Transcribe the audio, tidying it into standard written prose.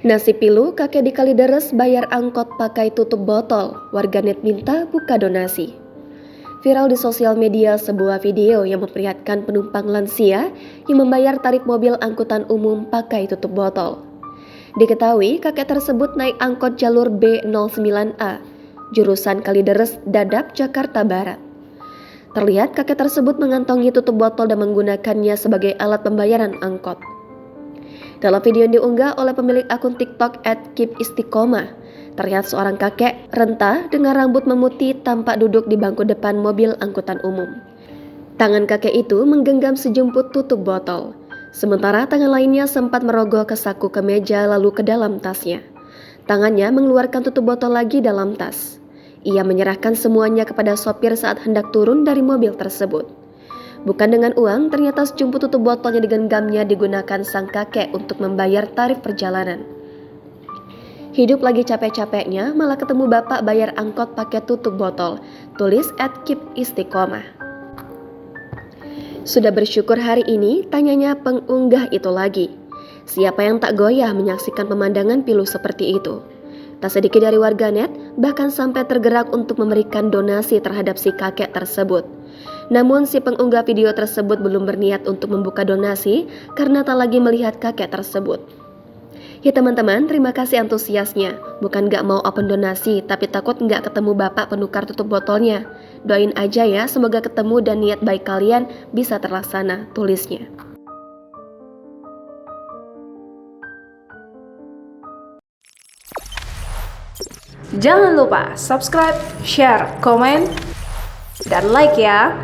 Nasib pilu, kakek di Kalideres bayar angkot pakai tutup botol, warganet minta buka donasi. Viral di sosial media sebuah video yang memperlihatkan penumpang lansia yang membayar tarif mobil angkutan umum pakai tutup botol. Diketahui kakek tersebut naik angkot jalur B09A, jurusan Kalideres, Dadap, Jakarta Barat. Terlihat kakek tersebut mengantongi tutup botol dan menggunakannya sebagai alat pembayaran angkot. Dalam video yang diunggah oleh pemilik akun TikTok @keepistiqomah, terlihat seorang kakek renta dengan rambut memutih tampak duduk di bangku depan mobil angkutan umum. Tangan kakek itu menggenggam sejumput tutup botol, sementara tangan lainnya sempat merogoh ke saku kemeja lalu ke dalam tasnya. Tangannya mengeluarkan tutup botol lagi dalam tas. Ia menyerahkan semuanya kepada sopir saat hendak turun dari mobil tersebut. Bukan dengan uang, ternyata sejumput tutup botol yang digenggamnya digunakan sang kakek untuk membayar tarif perjalanan. Hidup lagi capek-capeknya, malah ketemu bapak bayar angkot pakai tutup botol, tulis @keepistiqomah. Sudah bersyukur hari ini, tanyanya pengunggah itu lagi. Siapa yang tak goyah menyaksikan pemandangan pilu seperti itu? Tak sedikit dari warganet bahkan sampai tergerak untuk memberikan donasi terhadap si kakek tersebut. Namun si pengunggah video tersebut belum berniat untuk membuka donasi karena tak lagi melihat kakek tersebut. Ya teman-teman, terima kasih antusiasnya. Bukan gak mau open donasi, tapi takut gak ketemu bapak penukar tutup botolnya. Doain aja ya, semoga ketemu dan niat baik kalian bisa terlaksana, tulisnya. Jangan lupa subscribe, share, komen, dan like ya.